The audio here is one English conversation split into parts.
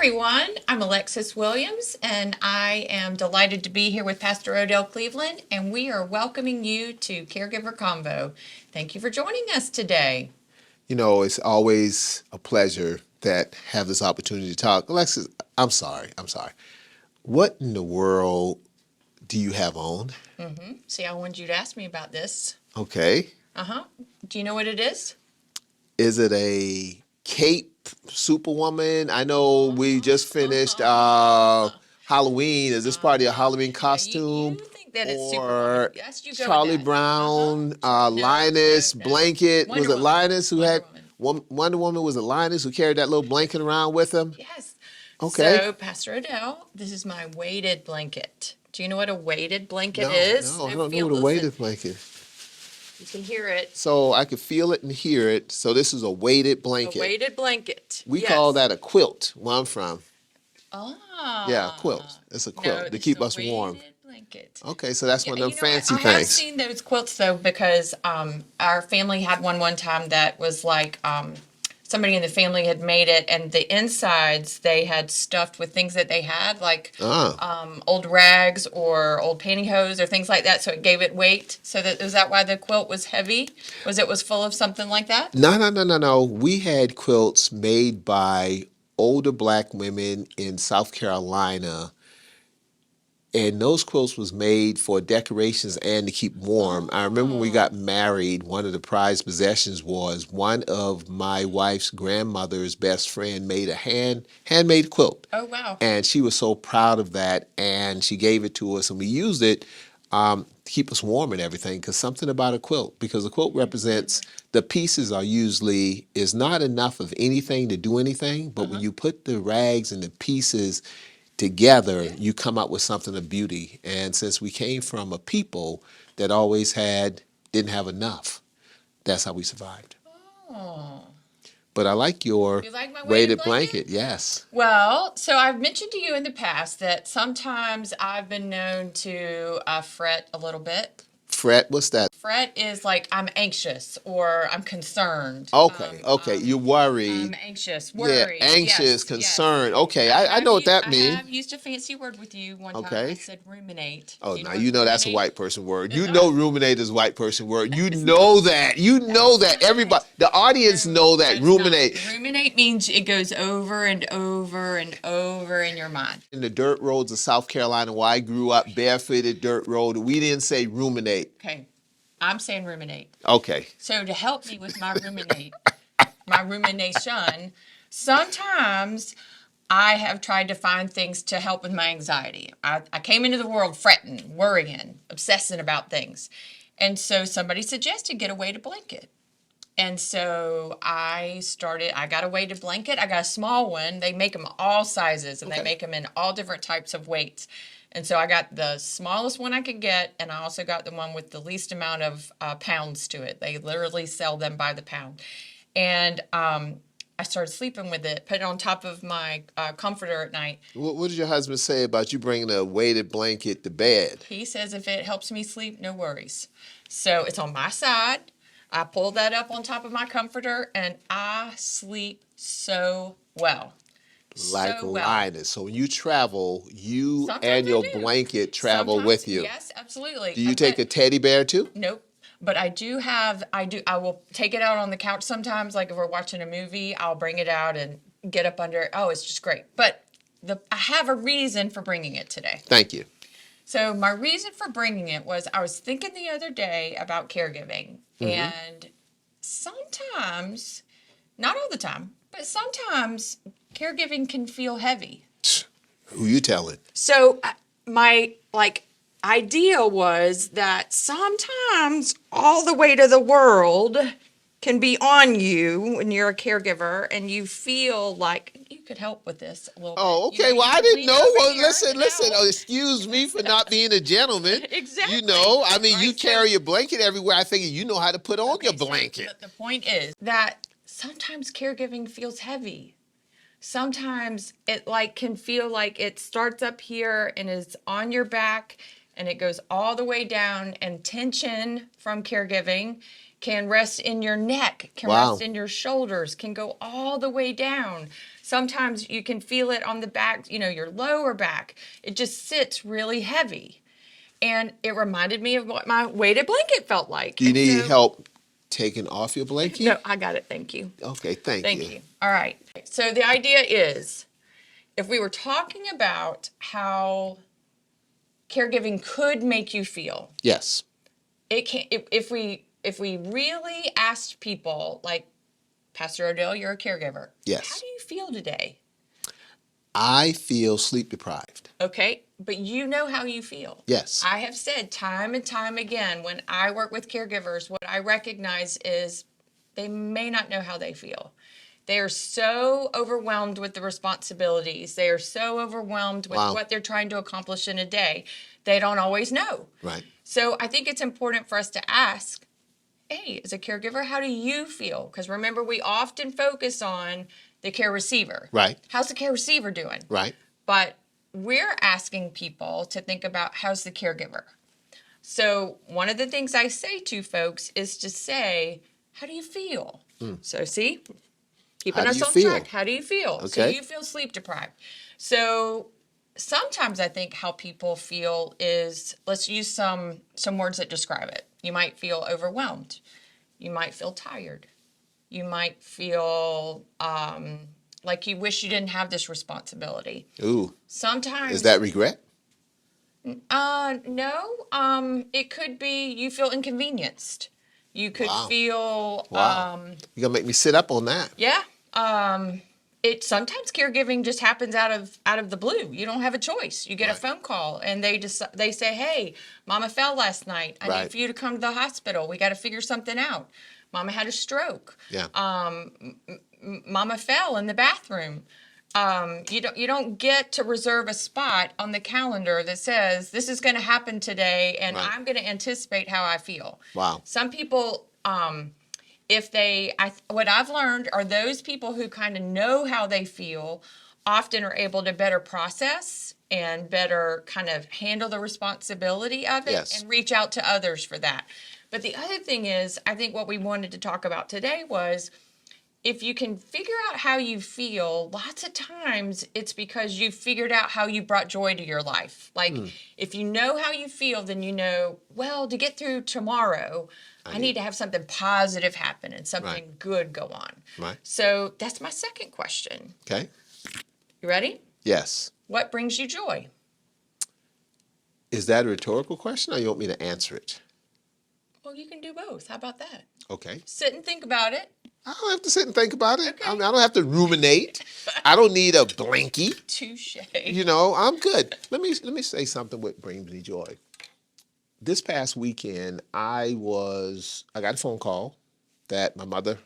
everyone. I'm Alexis Williams, and I am delighted to be here with Pastor Odell Cleveland, and we are welcoming you to Caregiver Convo. Thank you for joining us today. You know, it's always a pleasure that have this opportunity to talk. Alexis, I'm sorry. What in the world do you have on? See, I wanted you to ask me about this. Okay. Do you know what it is? Is it a cape superwoman? I know we just finished Halloween. Is this part of your Halloween Yeah, costume? you think that it's Superwoman. Or Yes, you go with Charlie that. Brown, No, Linus, no. blanket. Was Wonder it Woman. Linus who Wonder had Wonder Woman? Was it Linus who carried that little blanket around with him? Yes. Okay. So, Pastor Odell, this is my weighted blanket. Do you know what a weighted blanket No, is? no, I No, don't know what a listen. weighted blanket. You can hear it. So I could feel it and hear it. So this is a weighted A blanket. weighted blanket. We Yes. call that a quilt where I'm from. Yeah, a Ah. quilt. It's a No, quilt to this keep is a us warm. weighted blanket. Okay, so that's Yeah, one of them you know what? fancy I have things. seen those quilts though because our family had one time that was like somebody in the family had made it, and the insides they had stuffed with things that they had, like old rags or old pantyhose or things like that. So it gave it weight. So that was that why the quilt was heavy? Was it was full of something like that? No. We had quilts made by older black women in South Carolina, and those quilts was made for decorations and to keep warm. I remember when we got married, one of the prized possessions was one of my wife's grandmother's best friend made a handmade quilt. Oh wow. And she was so proud of that, and she gave it to us, and we used it to keep us warm and everything. Because something about a quilt, because a quilt represents the pieces are usually is not enough of anything to do anything, but when you put the rags and the pieces together, you come up with something of beauty. And since we came from a people that always didn't have enough, that's how we survived. Oh. But I like your You like my weighted weighted blanket? blanket. Yes. Well, so I've mentioned to you in the past that sometimes I've been known to fret a little bit. Fret, what's that? Fret is like I'm anxious or I'm concerned. Okay. You're I'm worried. anxious, Yeah, worried. anxious, Yes, concerned. yes. Okay, I know what that I means. have used a fancy word with you one time. I Okay. said ruminate. Oh, Do you know now what you know that's a ruminate? white person word. You know ruminate is a white person word. You know that. You know that. Everybody, the audience know that It's not. ruminate. Ruminate means it goes over and over and over in your mind. In the dirt roads of South Carolina where I grew up, barefooted dirt road, we didn't say ruminate. Okay, I'm saying ruminate. Okay. So to help me with my rumination, sometimes I have tried to find things to help with my anxiety. I came into the world fretting, worrying, obsessing about things. And so somebody suggested get a weighted blanket. And so I got a weighted blanket. I got a small one. They make them all sizes and they make them in all different types of weights. And so I got the smallest one I could get, and I also got the one with the least amount of pounds to it. They literally sell them by the pound. And I started sleeping with it, put it on top of my comforter at night. What did your husband say about you bringing a weighted blanket to bed? He says if it helps me sleep, no worries. So it's on my side. I pull that up on top of my comforter, and I sleep so well. Like So well. Linus. So when you travel, you Sometimes and I your do. blanket travel Sometimes, with you. yes, absolutely. Do you take a teddy bear too? Nope. But I will take it out on the couch sometimes. Like if we're watching a movie, I'll bring it out and get up under it. Oh, it's just great. But I have a reason for bringing it today. Thank you. So my reason for bringing it was I was thinking the other day about caregiving. And sometimes, not all the time, but sometimes caregiving can feel heavy. Who you telling? So my idea was that sometimes all the weight of the world can be on you when you're a caregiver and you feel like you could help with this a little Oh, bit. okay. You Well, I could didn't lean know. over Well, here listen. and help. Oh, excuse me for not being a gentleman. Exactly. You know, I mean, you Right, so- carry your blanket everywhere. I figure you know how to put on Okay, your so blanket. the point is that sometimes caregiving feels heavy. Sometimes it can feel like it starts up here and is on your back, and it goes all the way down, and tension from caregiving can rest in your neck, can Wow. rest in your shoulders, can go all the way down. Sometimes you can feel it on the back, your lower back. It just sits really heavy. And it reminded me of what my weighted blanket felt like. Do you And need so- help taking off your blanket? No, I got it. Thank you. Okay, thank Thank you. All right. So the idea is, if we were talking about how caregiving could make you feel, Yes. it can. If we really asked people, like Pastor Odell, you're a caregiver. Yes. How do you feel today? I feel sleep deprived. Okay, but you know how you feel. Yes. I have said time and time again, when I work with caregivers, what I recognize is they may not know how they feel. They are so overwhelmed with the responsibilities. They are so overwhelmed with Wow. what they're trying to accomplish in a day. They don't always know. Right. So I think it's important for us to ask, hey, as a caregiver, how do you feel? Because remember, we often focus on the care receiver. Right. How's the care receiver doing? Right. But we're asking people to think about, how's the caregiver? So one of the things I say to folks is to say, how do you feel? So see, keeping How do us you on feel? track. How do you feel? So Okay. you feel sleep deprived. So sometimes I think how people feel is, let's use some words that describe it. You might feel overwhelmed. You might feel tired. You might feel like you wish you didn't have this responsibility. Ooh. Sometimes. Is that regret? No. It could be you feel inconvenienced. You could Wow. feel. Wow. You're gonna make me sit up on that. Yeah. It sometimes caregiving just happens out of the blue. You don't have a choice. You get Right. a phone call and they say, "Hey, Mama fell last night. I Right. need for you to come to the hospital. We got to figure something out. Mama had a stroke. Yeah. Mama fell in the bathroom." You don't get to reserve a spot on the calendar that says this is going to happen today, and Right. I'm going to anticipate how I feel. Wow. Some people, what I've learned are those people who kind of know how they feel often are able to better process and better kind of handle the responsibility of it Yes. and reach out to others for that. But the other thing is, I think what we wanted to talk about today was, if you can figure out how you feel, lots of times it's because you figured out how you brought joy to your life. Like, if you know how you feel, then you know, well, to get through tomorrow, I need to have something positive happen and something Right. good go on. Right. So that's my second question. Okay. You ready? Yes. What brings you joy? Is that a rhetorical question, or you want me to answer it? Well, you can do both. How about that? Okay. Sit and think about it. I don't have to sit and think about it. Okay. I don't have to ruminate. I don't need a blankie. Touche. I'm good. Let me say something what brings me joy. This past weekend, I got a phone call that my mother,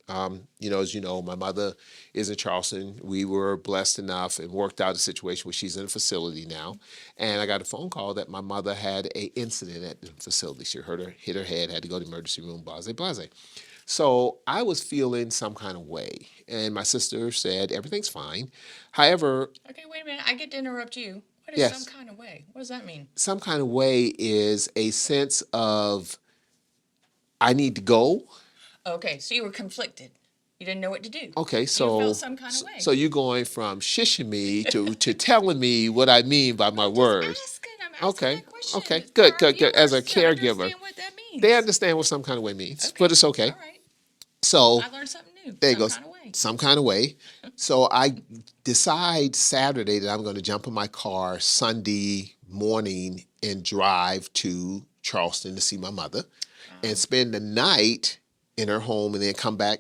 as you know, my mother is in Charleston. We were blessed enough and worked out a situation where she's in a facility now. And I got a phone call that my mother had an incident at the facility. She hit her head, had to go to the emergency room, blase, blase. So I was feeling some kind of way. And my sister said, everything's fine. However, Okay, wait a minute. I get to interrupt you. What is Yes. some kind of way? What does that mean? some kind of way is a sense of I need to go. Okay, so you were conflicted. You didn't know what to do. Okay, so you felt some kind of way. so you're going from shishing me to telling me what I mean by my words. I'm asking Okay, that question okay, for good, our good, good. As a viewers to caregiver, understand what that means. they understand what some kind of way means, Okay, but it's okay. All right, So I learned something new. there you Some go, kind of way. some kind of way. So I decide Saturday that I'm going to jump in my car Sunday morning and drive to Charleston to see my mother and spend the night in her home and then come back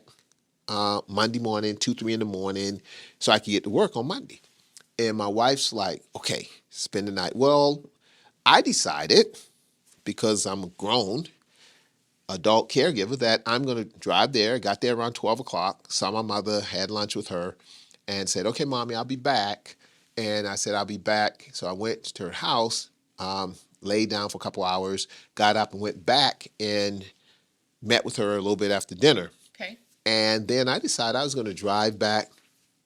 Monday morning, 2, 3 in the morning, so I could get to work on Monday. And my wife's like, okay, spend the night. Well, I decided, because I'm a grown adult caregiver, that I'm going to drive there. Got there around 12 o'clock, saw my mother, had lunch with her, and said, okay, Mommy, I'll be back. And I said, I'll be back. So I went to her house, laid down for a couple hours, got up and went back and met with her a little bit after dinner. Okay. And then I decided I was going to drive back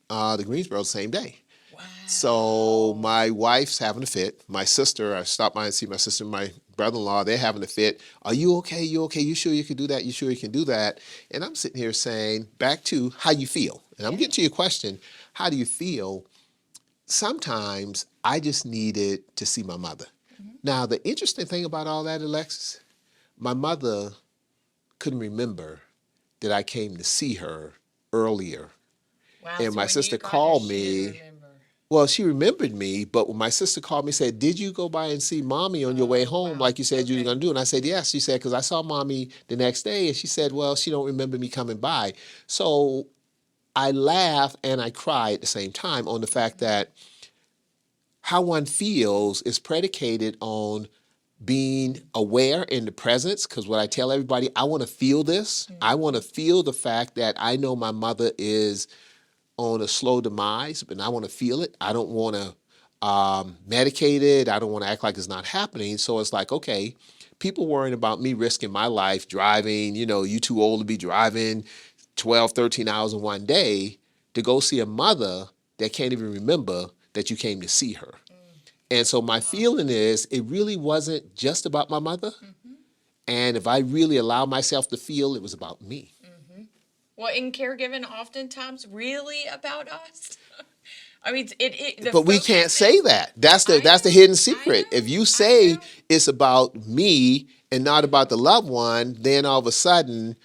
to Greensboro the same day. Wow. So my wife's having a fit. My sister, I stopped by and see my sister and my brother-in-law, they're having a fit. Are you okay? You okay? You sure you can do that? You sure you can do that? And I'm sitting here saying, back to how you feel. And I'm getting to your question, how do you feel? Sometimes I just needed to see my mother. Now, the interesting thing about all that, Alexis, my mother couldn't remember that I came to see her earlier. Wow. And So my when you sister got there, called she didn't me. remember. Well, she remembered me, but when my sister called me and said, did you go by and see mommy on your way home Wow. like you said you were Okay. going to do? And I said, yes. She said, because I saw mommy the next day. And she said, well, she don't remember me coming by. So I laughed and I cried at the same time on the fact that how one feels is predicated on being aware in the presence. Because what I tell everybody, I want to feel this. I want to feel the fact that I know my mother is on a slow demise, and I want to feel it. I don't want to medicate it. I don't want to act like it's not happening. So it's like, okay, people worrying about me risking my life driving, you too old to be driving 12, 13 hours in one day to go see a mother that can't even remember that you came to see her. And so my feeling is it really wasn't just about my mother. And if I really allow myself to feel, it was about me. Well, in caregiving, oftentimes really about us. I mean, the But we can't focus say is. that. That's the I that's the know, hidden I secret. If know, you I say know. it's about me and not about the loved one, then all of a sudden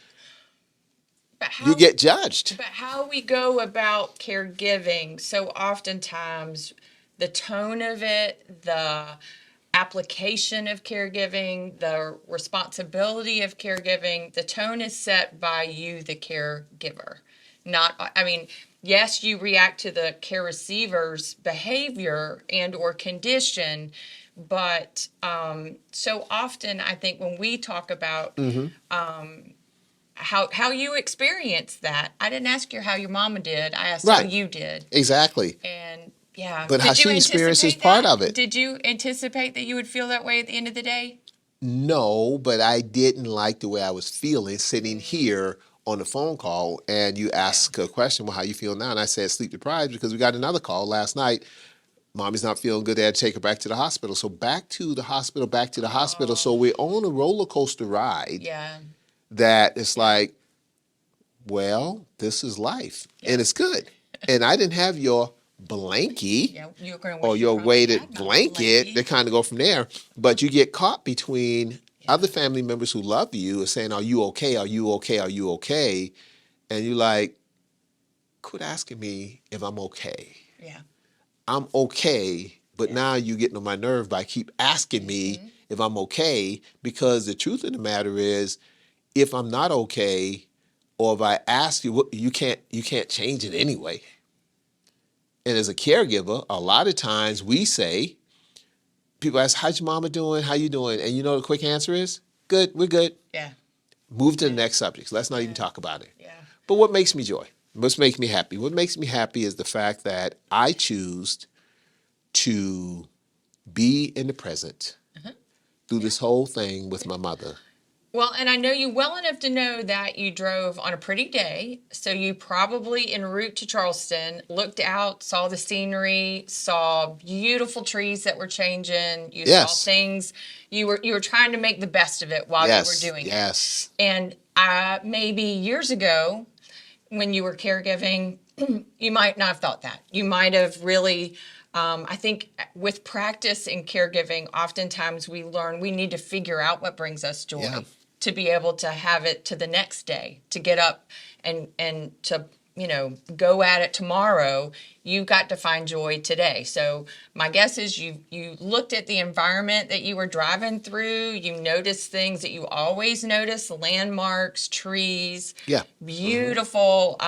But you how get judged. But how we go about caregiving, so oftentimes the tone of it, the application of caregiving, the responsibility of caregiving, the tone is set by you, the caregiver. Not, I mean, yes, you react to the care receiver's behavior and or condition, but so often I think when we talk about how you experienced that. I didn't ask you how your mama did. I asked how Right. you did. Exactly. And yeah, But how did you she experiences anticipate part that? of it. Did you anticipate that you would feel that way at the end of the day? No, but I didn't like the way I was feeling sitting here on the phone call and you Yeah. ask a question, well, how you feel now? And I said sleep deprived because we got another call last night. Mommy's not feeling good. They had to take her back to the hospital. So back to the hospital, back to the hospital. So Oh, we're on a roller coaster ride yeah. that it's Yeah. like, well, this is life and Yeah. it's good. And I didn't have your blankie Yeah. You're going to or wish you your probably weighted had my blanket to blankie. kind of go from there. But you get caught between Yeah. other family members who love you and saying, are you okay? Are you okay? Are you okay? And you're like, quit asking me if I'm okay. Yeah. I'm okay, but Yeah. now you're getting on my nerve by keep asking me if I'm okay, because the truth of the matter is, if I'm not okay, or if I ask you, you can't change it anyway. And as a caregiver, a lot of times we say, people ask, how's your mama doing? How you doing? And you know the quick answer is, good, we're good. Yeah. Move to the Yeah. next subject. Let's not even Yeah. talk about it. Yeah. But what makes me joy? What makes me happy? What makes me happy is the fact that I choose to be in the present through this whole thing with my mother. Well, and I know you well enough to know that you drove on a pretty day. So you probably, en route to Charleston, looked out, saw the scenery, saw beautiful trees that were changing. You saw Yes. things. You were trying to make the best of it while you were Yes. doing it. Yes. And maybe years ago, when you were caregiving, you might not have thought that. You might have really, I think with practice in caregiving, oftentimes we learn we need to figure out what brings us joy Yeah. to be able to have it to the next day, to get up and to, go at it tomorrow. You've got to find joy today. So my guess is you looked at the environment that you were driving through. You noticed things that you always notice: landmarks, trees, Yeah. beautiful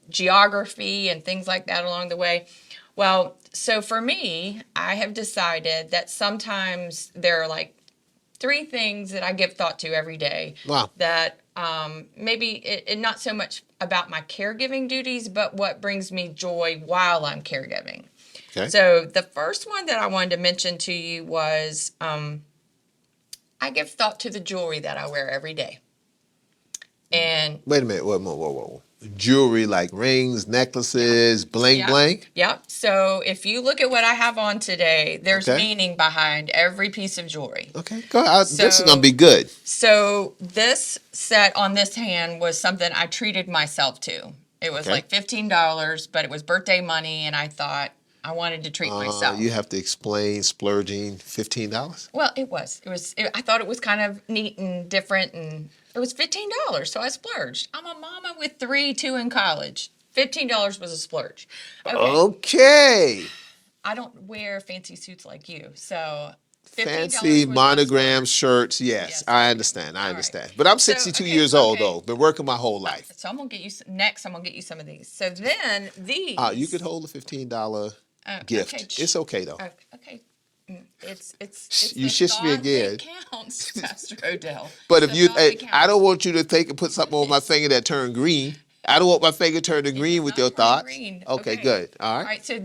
geography and things like that along the way. Well, so for me, I have decided that sometimes there are like three things that I give thought to every day Wow. that maybe it not so much about my caregiving duties, but what brings me joy while I'm caregiving. Okay. So the first one that I wanted to mention to you was I give thought to the jewelry that I wear every day. And Wait a minute. Whoa, whoa, whoa, whoa. jewelry like rings, necklaces, bling Yep. bling. Yep. So if you look at what I have on today, there's Okay. meaning behind every piece of jewelry. Okay, go ahead. This is So- gonna be good. So this set on this hand was something I treated myself to. It was Okay. like $15, but it was birthday money, and I thought I wanted to treat myself. You have to explain splurging $15. Well, it was. I thought it was kind of neat and different, and it was $15, so I splurged. I'm a mama with 3, 2 in college. $15 was a splurge. Okay. Okay. I don't wear fancy suits like you, so $15 Fancy was my monogram splurge. shirts. Yes, Yes, I okay. understand. I All right. understand. But I'm So, 62 okay, years old okay. though. Been working my whole life. So I'm gonna get you next. I'm gonna get you some of these. So then these. You could hold a $15 gift. Okay. It's okay though. Okay. It's You the shush me thought again. that counts, Pastor Odell. But It's if the thought that I counts. don't want you to take and put something on my finger that turned green. I don't want my finger turning green with not your turn thoughts. green. Okay, Okay. good. All All right. right. So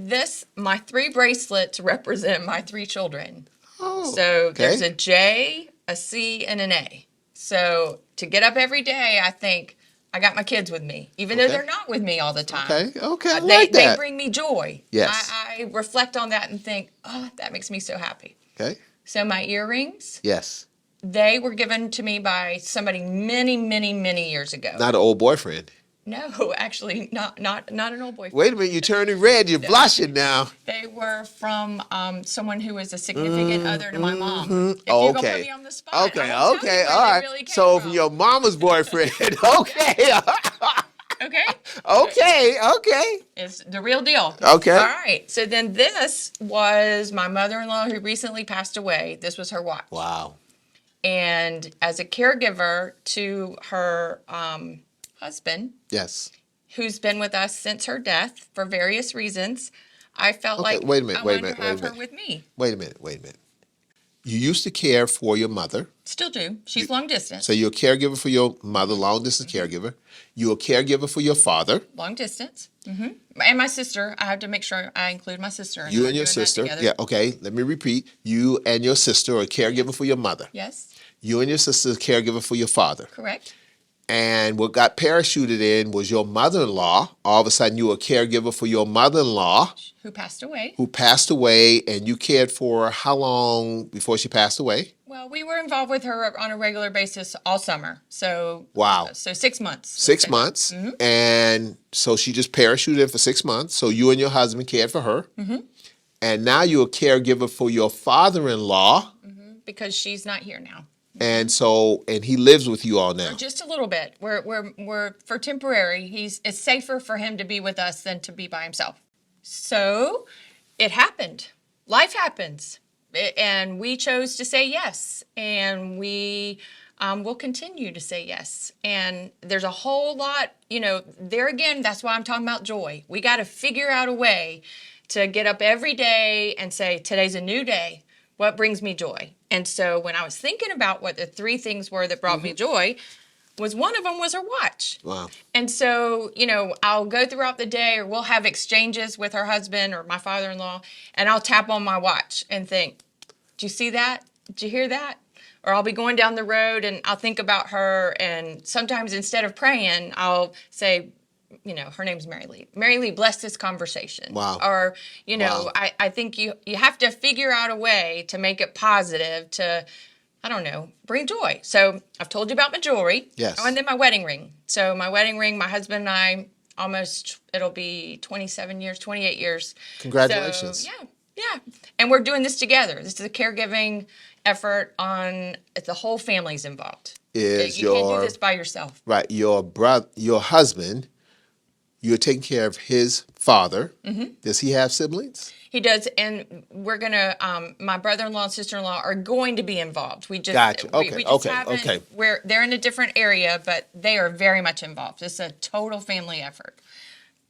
my 3 bracelets represent my 3 children. Oh, So there's okay. a J, a C, and an A. So to get up every day, I think I got my kids with me, even though Okay. they're not with me all the time. Okay. I They, like they that. bring me joy. Yes. I reflect on that and think, oh, that makes me so happy. Okay. So my earrings, Yes. they were given to me by somebody many, many, many years ago. Not an old boyfriend. No, actually, not an old boyfriend. Wait a minute. You're turning red. You're blushing now. They were from someone who was a significant other to my mom. If Oh, you're gonna okay. put me on the spot, I Okay. won't tell you Okay. where All they right. really came So from. from your mama's boyfriend. Okay. Okay, Okay. it's the real deal. Okay. All right. So then this was my mother-in-law who recently passed away. This was her watch. Wow. And as a caregiver to her husband, Yes. who's been with us since her death for various reasons, I felt Okay, like wait a minute, I wait a wanted minute, to wait a have her minute. with me. Wait a minute. You used to care for your mother. Still do. She's long distance. So you're a caregiver for your mother, long distance caregiver. You're a caregiver for your father. Long distance. And my sister. I have to make sure I include my sister. You we're and your doing that sister. together. Yeah, okay. Let me repeat. You and your sister are a caregiver for your mother. Yes. You and your sister are a caregiver for your father. Correct. And what got parachuted in was your mother-in-law. All of a sudden, you were a caregiver for your mother-in-law Who passed away? who passed away, and you cared for her how long before she passed away? Well, we were involved with her on a regular basis all summer. So Wow. So 6 months. 6 months. And so she just parachuted in for 6 months. So you and your husband cared for her. And now you're a caregiver for your father-in-law. Because she's not here now. And he lives with you all now. Just a little bit. We're for temporary. It's safer for him to be with us than to be by himself. So it happened. Life happens. And we chose to say yes. And we will continue to say yes. And there's a whole lot, there again, that's why I'm talking about joy. We got to figure out a way to get up every day and say, today's a new day. What brings me joy? And so when I was thinking about what the 3 things were that brought me joy, one of them was her watch. Wow. And so, I'll go throughout the day, or we'll have exchanges with her husband or my father-in-law, and I'll tap on my watch and think, "Did you see that? Did you hear that?" Or I'll be going down the road and I'll think about her, and sometimes instead of praying, I'll say, her name's Mary Lee. Mary Lee, bless this conversation. Wow. Or, Wow. I think you have to figure out a way to make it positive to, I don't know, bring joy. So I've told you about my jewelry. Yes. Oh, and then my wedding ring. So my wedding ring, my husband and I, it'll be 27 years, 28 years. Congratulations. So, yeah. And we're doing this together. This is a caregiving effort the whole family's involved. You can't do this by yourself. Right, your husband, you're taking care of his father. Does he have siblings? He does, and we're gonna. My brother-in-law and sister-in-law are going to be involved. We just Gotcha. we Okay, just okay, haven't. okay. They're in a different area, but they are very much involved. It's a total family effort.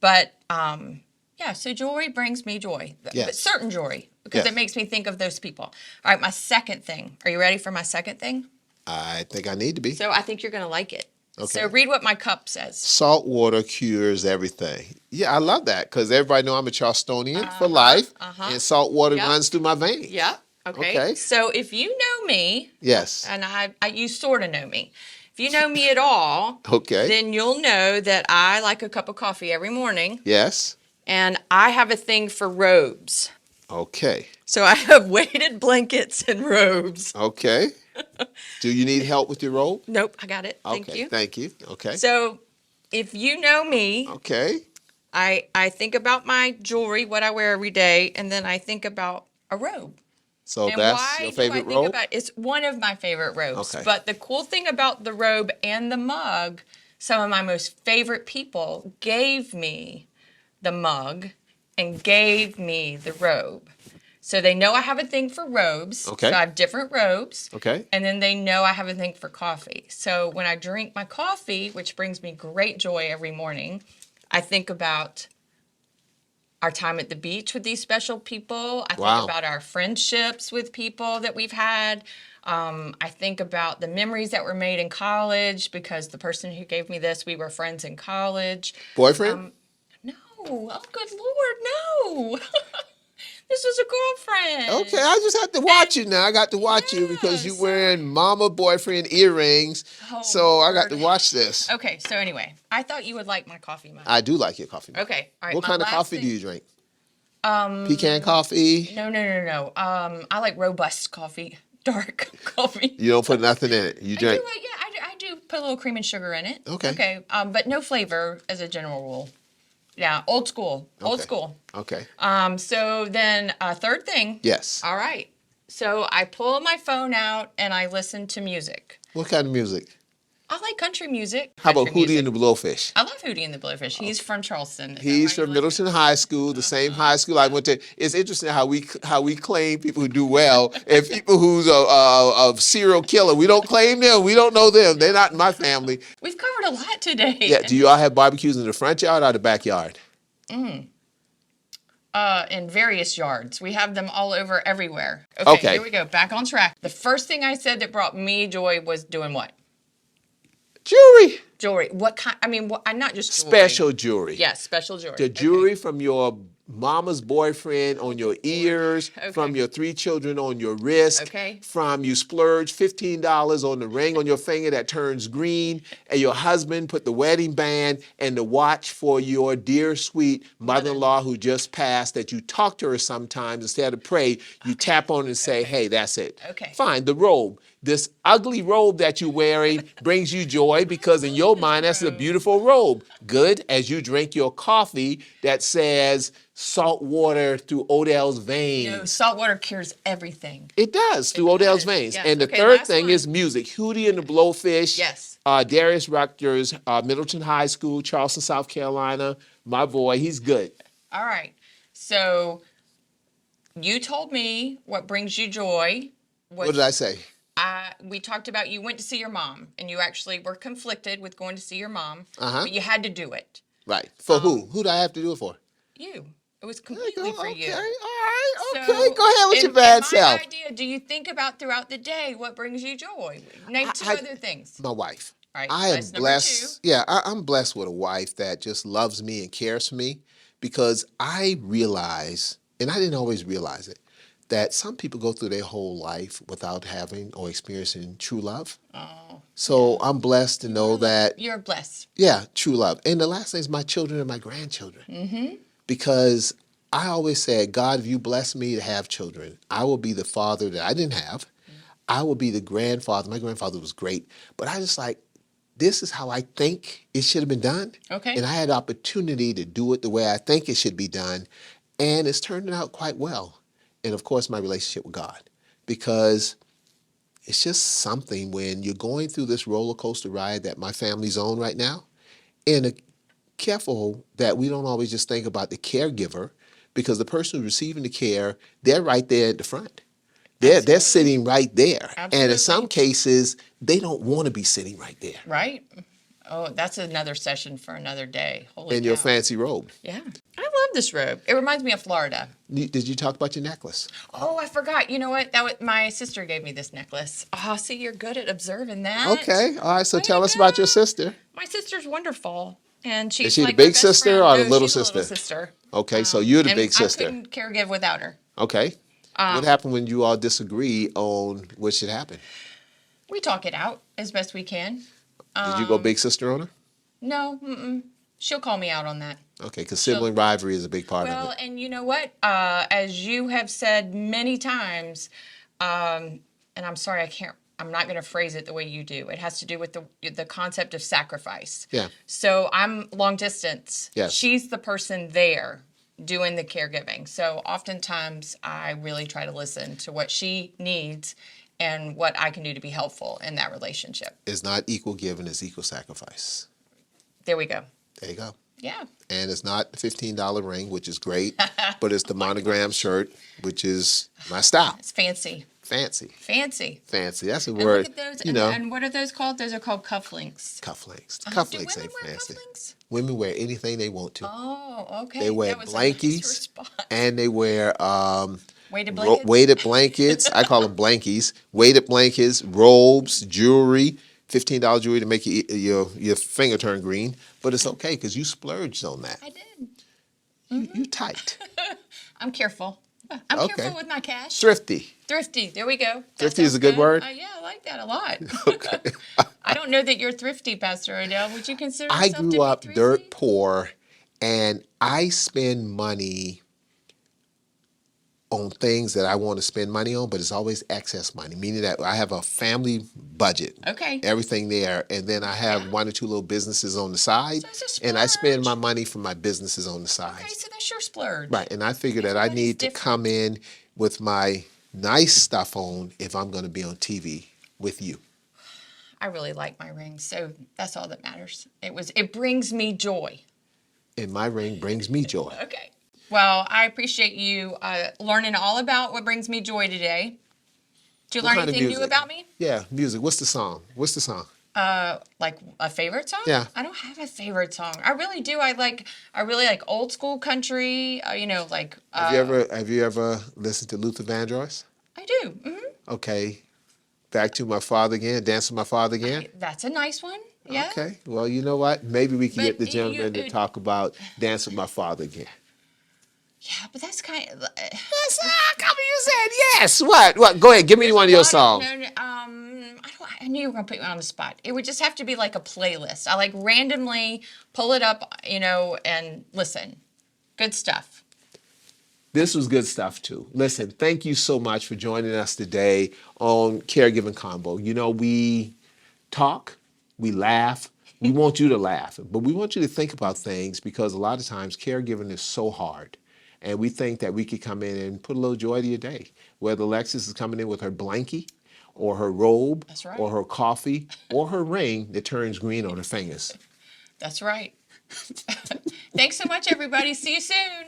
But so jewelry brings me joy. Yes. But certain jewelry, because Yes. it makes me think of those people. All right, my second thing. Are you ready for my second thing? I think I need to be. So I think you're gonna like it. Okay. So read what my cup says. Salt water cures everything. Yeah, I love that because everybody know I'm a Charlestonian for life, and salt water Yep. runs through my veins. Yeah. Okay. Okay. So if you know me, Yes. and you sort of know me. If you know me at all, Okay. then you'll know that I like a cup of coffee every morning, Yes. and I have a thing for robes. Okay. So I have weighted blankets and robes. Okay. Do you need help with your robe? Nope, I got it. Thank Okay. you. Thank you. Okay. So if you know me, Okay. I think about my jewelry, what I wear every day, and then I think about a robe. So And that's your why do I favorite think robe? about it's one of my favorite robes. Okay. But the cool thing about the robe and the mug, some of my most favorite people gave me the mug and gave me the robe. So they know I have a thing for robes. Okay. So I have different robes. Okay. And then they know I have a thing for coffee. So when I drink my coffee, which brings me great joy every morning, I think about our time at the beach with these special people. I think Wow. about our friendships with people that we've had. I think about the memories that were made in college because the person who gave me this, we were friends in college. Boyfriend? No, oh good Lord, no. This was a girlfriend. Okay, I just have to watch you now. I got to watch you because Yeah, you're wearing mama boyfriend earrings. Oh, So I got Lord. to watch this. Okay, so anyway, I thought you would like my coffee mug. I do like your coffee. Okay, all right. What my kind of last coffee do thing- you drink? Pecan coffee? No. I like robust coffee, dark coffee. You don't put nothing in it. You I do, drink. I do put a little cream and sugar in it. Okay. Okay. But no flavor as a general rule. Yeah, old school. Old Okay. school. Okay. So then, third thing. Yes. All right. So I pull my phone out and I listen to music. What kind of music? I like country music. How about Country Hootie music. and the Blowfish? I love Hootie and the Blowfish. He's from Charleston. Is that He's why you from like Middleton High School, the same high school I went to. It's interesting how we claim people who do well and people who's a serial killer. We don't claim them. We don't know them. They're not in my family. it? We've covered a lot today. Yeah. Do you all have barbecues in the front yard or the backyard? In various yards. We have them all over everywhere. Okay, here we go. Back on track. The first thing I said that brought me joy was doing what? Jewelry. Jewelry. What kind? I mean, not just jewelry. Special jewelry. Yes, special jewelry. The jewelry from your mama's boyfriend on your ears, Okay. from your 3 children on your wrist, Okay. from you splurge $15 on the ring on your finger that turns green, and your husband put the wedding band and the watch for your dear sweet mother-in-law who just passed that you talk to her sometimes instead of pray, you tap on it and say, hey, that's it. Okay. Fine, the robe. This ugly robe that you're wearing brings you joy because in your mind, that's a beautiful robe. Good as you drink your coffee that says salt water through Odell's veins. No, salt water cures everything. It does through Odell's does, veins. yes. And the Okay, third last thing one. is music. Hootie and the Blowfish. Yes. Darius Rutgers, Middleton High School, Charleston, South Carolina. My boy, he's good. All right. So you told me what brings you joy. What did I say? We talked about you went to see your mom, and you actually were conflicted with going to see your mom, Uh-huh. but you had to do it. Right. For who? Who do I have to do it for? You. It was completely for you. Okay, all right, okay. So, Go ahead with your and bad my self. idea, do you think about throughout the day what brings you joy? Name two I- other things. My wife. All right, I am that's number blessed. Yeah, I'm blessed with a wife that just loves me and cares for me because I realize, and I didn't always realize it, that some people go through their whole life without having or experiencing true love. Oh, So I'm blessed to know that, you're blessed. yeah, true love. And the last thing is my children and my grandchildren. Mm-hmm. Because I always said, God, if you bless me to have children, I will be the father that I didn't have. I will be the grandfather. My grandfather was great. But I just like, this is how I think it should have been done. Okay. And I had the opportunity to do it the way I think it should be done. And it's turning out quite well. And of course, my relationship with God. Because it's just something when you're going through this roller coaster ride that my family's on right now. And careful that we don't always just think about the caregiver because the person who's receiving the care, they're right there at the front. They're sitting right there. And in Absolutely. some cases, they don't want to be sitting right there Right? Oh, that's another session for another day. Holy in cow. your fancy robe. Yeah. I love this robe. It reminds me of Florida. Did you talk about your necklace? Oh, I forgot. You know what? My sister gave me this necklace. Oh, see, you're good at observing that. Okay. All right. So Way tell to us about your go. sister. My sister's wonderful. And she's Is she the like my big best sister friend. or the No, little she's the sister? little sister. Okay. So you're the And big sister. I couldn't caregive without her. Okay. What happened when you all disagree on what should happen? We talk it out as best we can. Did you go big sister on her? No, she'll call me out on that. Okay, because sibling rivalry is a big part of Well, it. and you know what? As you have said many times, and I'm sorry, I'm not going to phrase it the way you do. It has to do with the concept of sacrifice. Yeah. So I'm long distance. Yes. She's the person there doing the caregiving. So oftentimes I really try to listen to what she needs and what I can do to be helpful in that relationship. It's not equal giving, it's equal sacrifice. There we go. There you go. Yeah. And it's not the $15 ring, which is great, but it's the monogram shirt, which is my style. It's fancy. Fancy. Fancy. Fancy. That's a And word. look at those. You know, And what are those called? Those are called cufflinks. cufflinks. Do Cufflinks women ain't wear fancy. cufflinks? Women wear anything they want to. Oh, okay. They wear That was a nice blankies response. and they wear Weighted blankets? weighted blankets. I call them blankies. Weighted blankets, robes, jewelry. $15 jewelry to make your finger turn green, but it's okay because you splurged on that. I did. You tight, I'm careful. I'm Okay. careful with my cash. thrifty. Thrifty. There we go. That Thrifty is sounds a good word? Yeah, I like that a lot. Okay. I don't know that you're thrifty, Pastor Odell. Would you consider I yourself to grew be up thrifty? dirt poor, and I spend money on things that I want to spend money on, but it's always excess money, meaning that I have a family budget. Okay. Everything there, and then I have one or two little businesses on the side, So it's a and I spend my splurge. money from my businesses on the side. Okay, so that's your splurge. Right, and I figure that I Everybody's need to come in with my nice stuff on if I'm going to be on TV with you. I really like my ring, so that's all that matters. It brings me joy. And my ring brings me joy. Okay. Well, I appreciate you learning all about what brings me joy today. Did you What kind kind of anything new music? about me? Yeah, music. What's the song? What's the song? Like a favorite song? Yeah. I don't have a favorite song. I really do. I really like old school country. Have you ever listened to Luther Vandross? I do. Okay. Back to My Father Again, Dance with My Father Again. That's a nice one. Yeah. Okay. Well, you know what? Maybe we can But get the gentleman to talk about Dance with My Father Again. Yeah, but that's kind of. Yes, come on, you said yes. What? Go ahead. Give me one of your songs. I knew you were gonna put me on the spot. It would just have to be like a playlist. I like randomly pull it up, and listen. Good stuff. This was good stuff too. Listen, thank you so much for joining us today on Caregiving Combo. You know, we talk, we laugh, we want you to laugh, but we want you to think about things because a lot of times caregiving is so hard. And we think that we could come in and put a little joy to your day. Whether Alexis is coming in with her blankie or her robe That's right. or her coffee or her ring that turns green on her fingers. That's right. Thanks so much, everybody. See you soon.